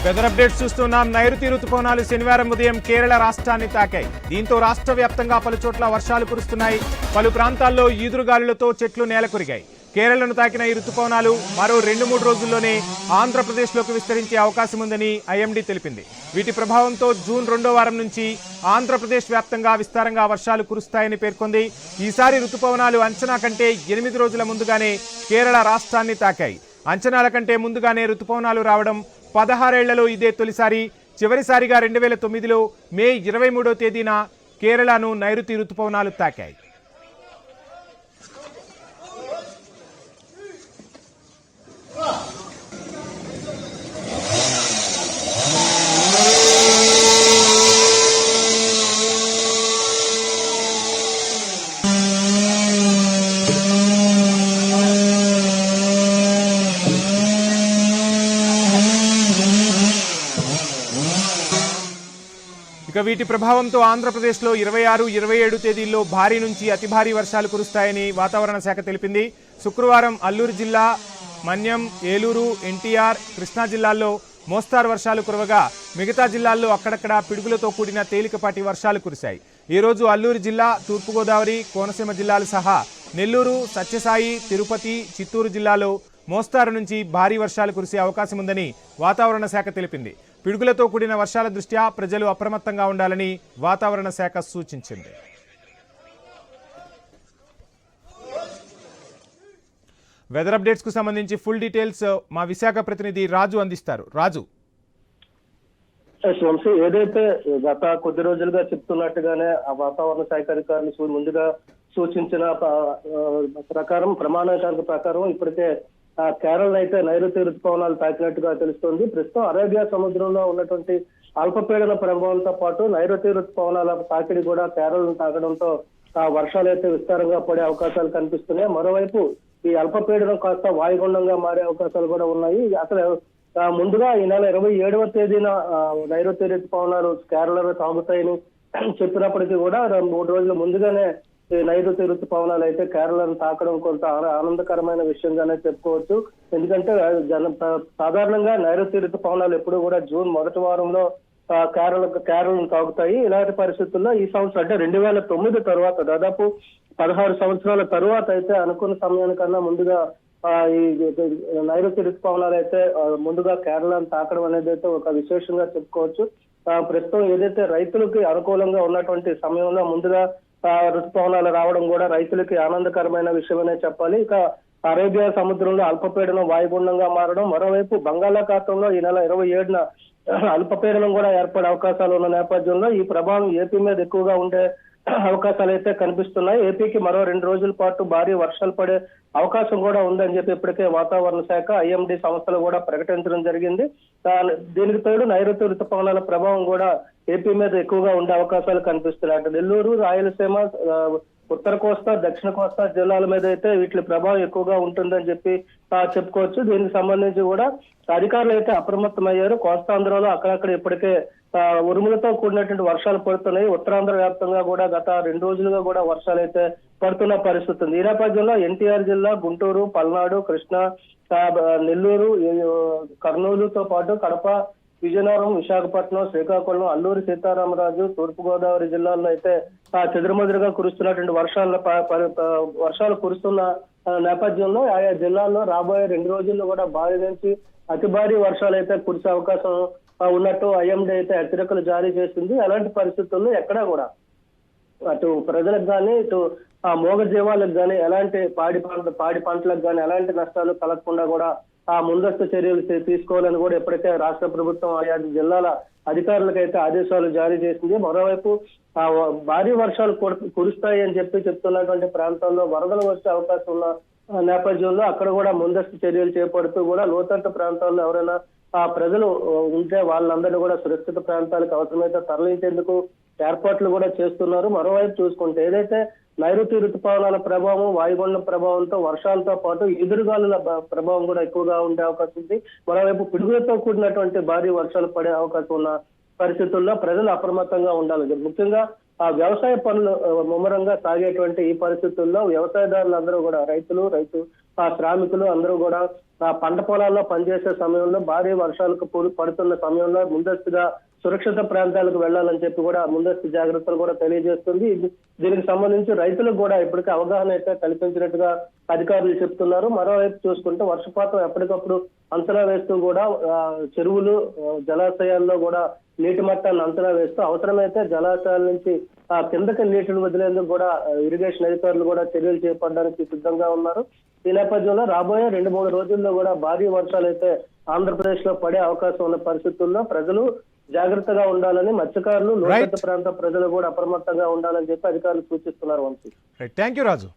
Weather updates చూస్తున్నాం. నైరుతి రుతుపవనాలు శనివారం ఉదయం కేరళ రాష్ట్రాన్ని తాకాయి. దీంతో రాష్ట్ర వ్యాప్తంగా పలు చోట్ల వర్షాలు కురుస్తున్నాయి. పలు ప్రాంతాల్లో ఈదురుగాలులతో చెట్లు నేలకొరిగాయి. కేరళను తాకిన ఈ రుతుపవనాలు మరో 2-3 రోజుల్లోనే ఆంధ్రప్రదేశ్లోకి విస్తరించే అవకాశం ఉందని ఐఎండీ తెలిపింది. వీటి ప్రభావంతో జూన్ 2వ వారం నుంచి ఆంధ్రప్రదేశ్ వ్యాప్తంగా విస్తారంగా వర్షాలు కురుస్తాయని పేర్కొంది. ఈసారి రుతుపవనాలు అంచనా కంటే 8 రోజుల ముందుగానే కేరళ రాష్ట్రాన్ని తాకాయి. అంచనాల కంటే ముందుగానే రుతుపవనాలు రావడం 16 ఏళ్లలో ఇదే తొలిసారి. చివరిసారిగా 2009లో మే 23వ తేదీన కేరళను నైరుతి రుతుపవనాలు తాకాయి. ఇక వీటి ప్రభావంతో ఆంధ్రప్రదేశ్లో 26, 27 తేదీల్లో భారీ నుంచి అతి భారీ వర్షాలు కురుస్తాయని వాతావరణ శాఖ తెలిపింది. శుక్రవారం అల్లూరు జిల్లా, మన్యం, ఏలూరు, ఎన్టీఆర్, కృష్ణా జిల్లాల్లో మోస్తారు వర్షాలు కురవగా మిగతా జిల్లాల్లో అక్కడక్కడ పిడుగులతో కూడిన తేలికపాటి వర్షాలు కురిశాయి. ఈరోజు అల్లూరు జిల్లా, తూర్పుగోదావరి, కోనసీమ జిల్లాలు సహా నెల్లూరు, సత్యసాయి, తిరుపతి, చిత్తూరు జిల్లాలో మోస్తారు నుంచి భారీ వర్షాలు కురిసే అవకాశం ఉందని వాతావరణ శాఖ తెలిపింది. పిడుగులతో కూడిన వర్షాల దృష్ట్యా ప్రజలు అప్రమత్తంగా ఉండాలని వాతావరణ శాఖ సూచించింది. వెదర్ అప్డేట్స్ కు సంబంధించి ఫుల్ డీటెయిల్స్ మా విశాఖ ప్రతినిధి రాజు అందిస్తారు. రాజు, వంశీ, ఏదైతే గత కొద్ది రోజులుగా చెప్తున్నట్టుగానే ఆ వాతావరణ శాఖ అధికారులు ముందుగా సూచించిన ప్రకారం, ప్రమాణాల ప్రకారం ఇప్పటికే కేరళ అయితే నైరుతి రుతుపవనాలు తాకినట్టుగా తెలుస్తోంది. ప్రస్తుతం అరేబియా సముద్రంలో ఉన్నటువంటి అల్పపీడన ప్రభావంతో పాటు నైరుతి రుతుపవనాల తాకిడి కూడా కేరళను తాకడంతో వర్షాలు అయితే విస్తారంగా పడే అవకాశాలు కనిపిస్తున్నాయి. మరోవైపు ఈ అల్పపీడనం కాస్త వాయుగుండంగా మారే అవకాశాలు కూడా ఉన్నాయి. అసలు ముందుగా ఈ నెల 27వ తేదీన నైరుతి రుతుపవనాలు కేరళలో తాగుతాయని చెప్పినప్పటికీ కూడా 3 రోజుల ముందుగానే ఈ నైరుతి రుతుపవనాలు అయితే కేరళను తాకడం కొంత ఆనందకరమైన విషయంగానే చెప్పుకోవచ్చు. ఎందుకంటే సాధారణంగా నైరుతి రుతుపవనాలు ఎప్పుడు కూడా జూన్ మొదటి వారంలో కేరళను తాకుతాయి. ఇలాంటి పరిస్థితుల్లో ఈ సంవత్సరం అంటే 2009 తర్వాత దాదాపు 16 సంవత్సరాల తరువాత అయితే అనుకున్న సమయానికన్నా ముందుగా ఈ నైరుతి రుతుపవనాలు అయితే ముందుగా కేరళను తాకడం అనేది అయితే ఒక విశేషంగా చెప్పుకోవచ్చు. ప్రస్తుతం ఏదైతే రైతులకి అనుకూలంగా ఉన్నటువంటి సమయంలో ముందుగా రుతుపవనాలు రావడం కూడా రైతులకి ఆనందకరమైన విషయమనే చెప్పాలి. ఇక అరేబియా సముద్రంలో అల్పపీడనం వాయుగుండంగా మారడం, మరోవైపు బంగాళాఖాతంలో ఈ నెల 27న అల్పపీడనం కూడా ఏర్పడే అవకాశాలు ఉన్న నేపథ్యంలో ఈ ప్రభావం ఏపీ మీద ఎక్కువగా ఉండే అవకాశాలు అయితే కనిపిస్తున్నాయి. ఏపీకి మరో 2 రోజుల పాటు భారీ వర్షాలు పడే అవకాశం కూడా ఉందని చెప్పి ఇప్పటికే వాతావరణ శాఖ, ఐఎండీ సంస్థలు కూడా ప్రకటించడం జరిగింది. దీనికి తోడు నైరుతి రుతుపవనాల ప్రభావం కూడా ఏపీ మీద ఎక్కువగా ఉండే అవకాశాలు కనిపిస్తున్నాయి. అటు నెల్లూరు, రాయలసీమ, ఉత్తర కోస్తా, దక్షిణ కోస్తా జిల్లాల మీద అయితే వీటి ప్రభావం ఎక్కువగా ఉంటుందని చెప్పి చెప్పుకోవచ్చు. దీనికి సంబంధించి కూడా అధికారులు అయితే అప్రమత్తమయ్యారు. కోస్తాంధ్రలో అక్కడక్కడ ఇప్పటికే ఉరుములతో కూడినటువంటి వర్షాలు పడుతున్నాయి. ఉత్తరాంధ్ర వ్యాప్తంగా కూడా గత 2 రోజులుగా కూడా వర్షాలు అయితే పడుతున్న పరిస్థితి ఉంది. ఈ నేపథ్యంలో ఎన్టీఆర్ జిల్లా, గుంటూరు, పల్నాడు, కృష్ణా, నెల్లూరు, కర్నూలుతో పాటు కడప, విజయనగరం, విశాఖపట్నం, శ్రీకాకుళం, అల్లూరి సీతారామరాజు, తూర్పుగోదావరి జిల్లాల్లో అయితే చెదురుమదురుగా కురుస్తున్నటువంటి వర్షాలు కురుస్తున్న నేపథ్యంలో ఆయా జిల్లాల్లో రాబోయే 2 రోజుల్లో కూడా భారీ నుంచి అతి భారీ వర్షాలు అయితే కురిసే అవకాశం ఉన్నట్టు ఐఎండీ అయితే హెచ్చరికలు జారీ చేసింది. అలాంటి పరిస్థితుల్లో ఎక్కడా కూడా అటు ప్రజలకు కానీ, ఇటు మూగజీవాలకు కానీ ఎలాంటి పాడి పంటలకు కానీ ఎలాంటి నష్టాలు కలగకుండా కూడా ముందస్తు చర్యలు తీసుకోవాలని కూడా ఇప్పటికే రాష్ట్ర ప్రభుత్వం ఆయా జిల్లాల అధికారులకైతే ఆదేశాలు జారీ చేసింది. మరోవైపు భారీ వర్షాలు కురుస్తాయి అని చెప్తున్నటువంటి ప్రాంతాల్లో వరదలు వచ్చే అవకాశం ఉన్న నేపథ్యంలో అక్కడ కూడా ముందస్తు చర్యలు చేపడుతూ కూడా లోతట్టు ప్రాంతాల్లో ఎవరైనా ప్రజలు ఉంటే వాళ్ళందరినీ కూడా సురక్షిత ప్రాంతాలకు అవసరమైతే తరలించేందుకు ఏర్పాట్లు కూడా చేస్తున్నారు. మరోవైపు చూసుకుంటే ఏదైతే నైరుతి రుతుపవనాల ప్రభావం, వాయుగుండం ప్రభావంతో వర్షాలతో పాటు ఎదురుగాలుల ప్రభావం కూడా ఎక్కువగా ఉండే అవకాశం ఉంది. మరోవైపు పిడుగులతో కూడినటువంటి భారీ వర్షాలు పడే అవకాశం ఉన్న పరిస్థితుల్లో ప్రజలు అప్రమత్తంగా ఉండాలి. ముఖ్యంగా వ్యవసాయ పనులు ముమ్మరంగా సాగేటువంటి ఈ పరిస్థితుల్లో వ్యవసాయదారులందరూ కూడా రైతు ఆ శ్రామికులు అందరూ కూడా ఆ పంట పొలాల్లో పనిచేసే సమయంలో భారీ వర్షాలకు పడుతున్న సమయంలో ముందస్తుగా సురక్షిత ప్రాంతాలకు వెళ్లాలని చెప్పి కూడా ముందస్తు జాగ్రత్తలు కూడా తెలియజేస్తుంది. దీనికి సంబంధించి రైతులకు కూడా ఇప్పటికే అవగాహన అయితే కల్పించినట్టుగా అధికారులు చెప్తున్నారు. మరోవైపు చూసుకుంటే వర్షపాతం ఎప్పటికప్పుడు అంచనా వేస్తూ కూడా చెరువులు జలాశయాల్లో కూడా నీటి మట్టాన్ని అంచనా వేస్తూ అవసరమైతే జలాశయాల నుంచి కిందకి నీటిని వదిలేందుకు కూడా ఇరిగేషన్ అధికారులు కూడా చర్యలు చేపట్టడానికి సిద్ధంగా ఉన్నారు. ఈ నేపథ్యంలో రాబోయే 2-3 రోజుల్లో కూడా భారీ వర్షాలు అయితే ఆంధ్రప్రదేశ్ లో పడే అవకాశం ఉన్న పరిస్థితుల్లో ప్రజలు జాగ్రత్తగా ఉండాలని, మత్స్యకారులు లోతట్టు ప్రాంత ప్రజలు కూడా అప్రమత్తంగా ఉండాలని చెప్పి అధికారులు సూచిస్తున్నారు. Vamshi, thank you Raju.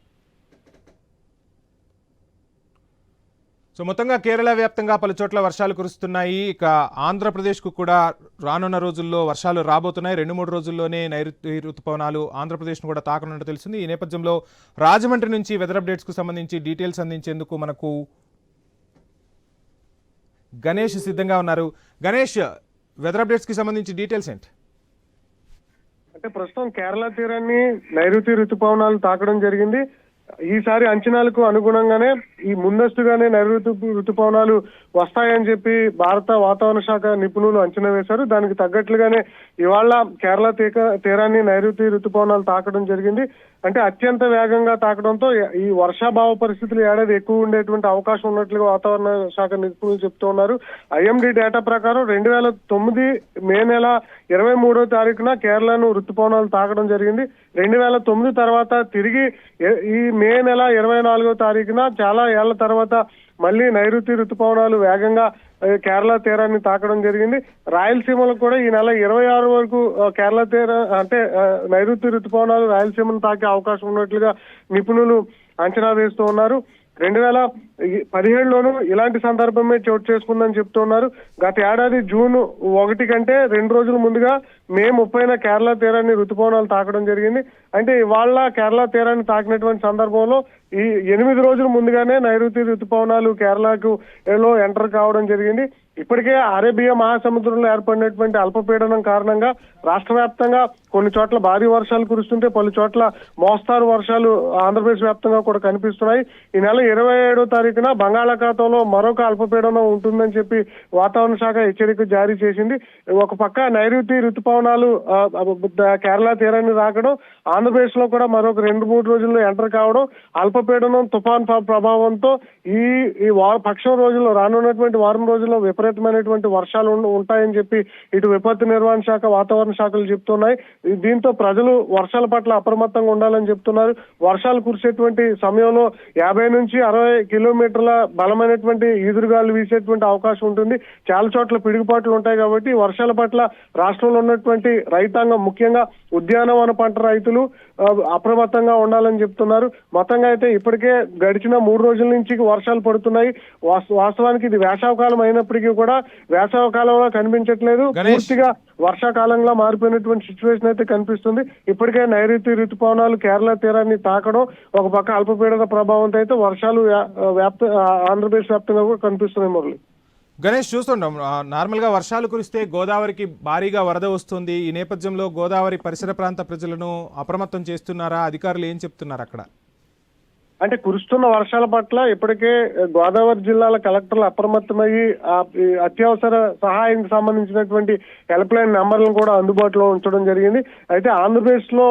So మొత్తంగా కేరళ వ్యాప్తంగా పలు చోట్ల వర్షాలు కురుస్తున్నాయి. ఇక ఆంధ్రప్రదేశ్కు కూడా రానున్న రోజుల్లో వర్షాలు రాబోతున్నాయి. 2-3 రోజుల్లోనే నైరుతి ఋతుపవనాలు ఆంధ్రప్రదేశ్ను కూడా తాకనున్నట్టు తెలిసింది. ఈ నేపథ్యంలో రాజమండ్రి నుంచి వెదర్ అప్డేట్స్కు సంబంధించి డీటెయిల్స్ అందించేందుకు మనకు గణేష్ సిద్ధంగా ఉన్నారు. గణేష్, వెదర్ అప్డేట్స్కి సంబంధించి డీటెయిల్స్ ఏంటి? అంటే ప్రస్తుతం కేరళ తీరాన్ని నైరుతి ఋతుపవనాలు తాకడం జరిగింది. ఈసారి అంచనాలకు అనుగుణంగానే ఈ ముందస్తుగానే నైరుతి ఋతుపవనాలు వస్తాయని చెప్పి భారత వాతావరణ శాఖ నిపుణులు అంచనా వేశారు. దానికి తగ్గట్లుగానే ఇవాళ కేరళ తీరాన్ని నైరుతి ఋతుపవనాలు తాకడం జరిగింది. అంటే అత్యంత వేగంగా తాకడంతో ఈ వర్షాభావ పరిస్థితులు ఏడాది ఎక్కువ ఉండేటువంటి అవకాశం ఉన్నట్లుగా వాతావరణ శాఖ నిపుణులు చెప్తూ ఉన్నారు. ఐఎండీ డేటా ప్రకారం 2009 మే నెల 23వ తారీఖున కేరళను ఋతుపవనాలు తాకడం జరిగింది. 2009 తర్వాత తిరిగి ఈ మే నెల 24వ తారీఖున చాలా ఏళ్ల తర్వాత మళ్ళీ నైరుతి ఋతుపవనాలు వేగంగా కేరళ తీరాన్ని తాకడం జరిగింది. రాయలసీమలో కూడా ఈ నెల 26 వరకు కేరళ అంటే నైరుతి ఋతుపవనాలు రాయలసీమను తాకే అవకాశం ఉన్నట్లుగా నిపుణులు అంచనా వేస్తూ ఉన్నారు. 2017లోనూ ఇలాంటి సందర్భమే చోటు చేసుకుందని చెప్తున్నారు. గత ఏడాది జూన్ 1 కంటే 2 రోజుల ముందుగా మే 30న కేరళ తీరాన్ని ఋతుపవనాలు తాకడం జరిగింది. అంటే ఇవాళ కేరళ తీరాన్ని తాకినటువంటి సందర్భంలో ఈ 8 రోజుల ముందుగానే నైరుతి ఋతుపవనాలు కేరళకు ఎంటర్ కావడం జరిగింది. ఇప్పటికే అరేబియా మహాసముద్రంలో ఏర్పడినటువంటి అల్పపీడనం కారణంగా రాష్ట్ర వ్యాప్తంగా కొన్ని చోట్ల భారీ వర్షాలు కురుస్తుంటే పలు చోట్ల మోస్తారు వర్షాలు ఆంధ్రప్రదేశ్ వ్యాప్తంగా కూడా కనిపిస్తున్నాయి. ఈ నెల 27వ తారీఖున బంగాళాఖాతంలో మరొక అల్పపీడనం ఉంటుందని చెప్పి వాతావరణ శాఖ హెచ్చరిక జారీ చేసింది. ఒక పక్క నైరుతి ఋతుపవనాలు కేరళ తీరాన్ని రాకడం, ఆంధ్రప్రదేశ్ లో కూడా మరొక 2-3 రోజుల్లో ఎంటర్ కావడం, అల్పపీడనం తుఫాన్ ప్రభావంతో ఈ పక్షం రోజుల్లో రానున్నటువంటి వారం రోజుల్లో విపరీతమైనటువంటి వర్షాలు ఉంటాయని చెప్పి ఇటు విపత్తు నిర్వహణ శాఖ, వాతావరణ శాఖలు చెప్తున్నాయి. దీంతో ప్రజలు వర్షాల పట్ల అప్రమత్తంగా ఉండాలని చెప్తున్నారు. వర్షాలు కురిసేటువంటి సమయంలో 50 నుంచి 60 కిలోమీటర్ల బలమైనటువంటి ఈదురుగాలు వీసేటువంటి అవకాశం ఉంటుంది. చాలా చోట్ల పిడుగుపాట్లు ఉంటాయి. కాబట్టి వర్షాల పట్ల రాష్ట్రంలో ఉన్నటువంటి రైతాంగం, ముఖ్యంగా ఉద్యానవన పంట రైతులు అప్రమత్తంగా ఉండాలని చెప్తున్నారు. మొత్తంగా అయితే ఇప్పటికే గడిచిన 3 రోజుల నుంచి వర్షాలు పడుతున్నాయి. వాస్తవానికి ఇది వేసవకాలం అయినప్పటికీ కూడా వేసవకాలంలో కనిపించట్లేదు, పూర్తిగా వర్షాకాలంలో మారిపోయినటువంటి సిచ్యువేషన్ అయితే కనిపిస్తుంది. ఇప్పటికే నైరుతి ఋతుపవనాలు కేరళ తీరాన్ని తాకడం, ఒక పక్క అల్పపీడన ప్రభావంతో అయితే వర్షాలు ఆంధ్రప్రదేశ్ వ్యాప్తంగా కూడా కనిపిస్తున్నాయి. మురళి, గణేష్, చూస్తుంటాం నార్మల్గా వర్షాలు కురిస్తే గోదావరికి భారీగా వరద వస్తుంది. ఈ నేపథ్యంలో గోదావరి పరిసర ప్రాంత ప్రజలను అప్రమత్తం చేస్తున్నారా? అధికారులు ఏం చెప్తున్నారు అక్కడ? అంటే కురుస్తున్న వర్షాల పట్ల ఇప్పటికే గోదావరి జిల్లాల కలెక్టర్లు అప్రమత్తమయ్యి అత్యవసర సహాయానికి సంబంధించినటువంటి హెల్ప్ లైన్ నెంబర్లను కూడా అందుబాటులో ఉంచడం జరిగింది. అయితే ఆంధ్రప్రదేశ్ లో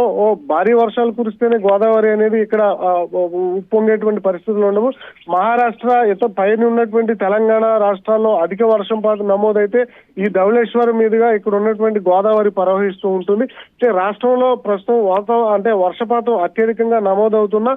భారీ వర్షాలు కురిస్తేనే గోదావరి అనేది ఇక్కడ ఉప్పొంగేటువంటి పరిస్థితులు ఉండవు. మహారాష్ట్ర పైన ఉన్నటువంటి తెలంగాణ రాష్ట్రాల్లో అధిక వర్షపాతం నమోదైతే ఈ ధవళేశ్వరం మీదుగా ఇక్కడ ఉన్నటువంటి గోదావరి ప్రవహిస్తూ ఉంటుంది. రాష్ట్రంలో ప్రస్తుతం వర్షపాతం అత్యధికంగా నమోదవుతున్న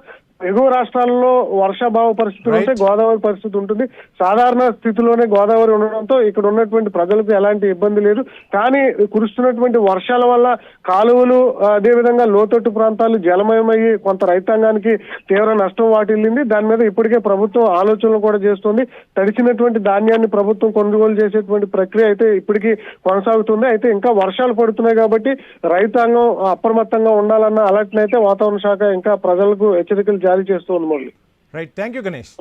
ఎగువ రాష్ట్రాల్లో వర్షాభావ పరిస్థితులు ఉంటే గోదావరి పరిస్థితి ఉంటుంది. సాధారణ స్థితిలోనే గోదావరి ఉండడంతో ఇక్కడ ఉన్నటువంటి ప్రజలకు ఎలాంటి ఇబ్బంది లేదు. కానీ కురుస్తున్నటువంటి వర్షాల వల్ల కాలువలు, అదేవిధంగా లోతట్టు ప్రాంతాలు జలమయమయ్యి కొంత రైతాంగానికి తీవ్ర నష్టం వాటిల్లింది. దాని మీద ఇప్పటికే ప్రభుత్వం ఆలోచనలు కూడా చేస్తుంది. తడిచినటువంటి ధాన్యాన్ని ప్రభుత్వం కొనుగోలు చేసేటువంటి ప్రక్రియ అయితే ఇప్పటికీ కొనసాగుతుంది. అయితే ఇంకా వర్షాలు పడుతున్నాయి కాబట్టి రైతాంగం అప్రమత్తంగా ఉండాలన్న అలర్ట్ని అయితే వాతావరణ శాఖ ఇంకా ప్రజలకు హెచ్చరికలు జారీ చేస్తూ ఉంది. Right, thank you Ganesh.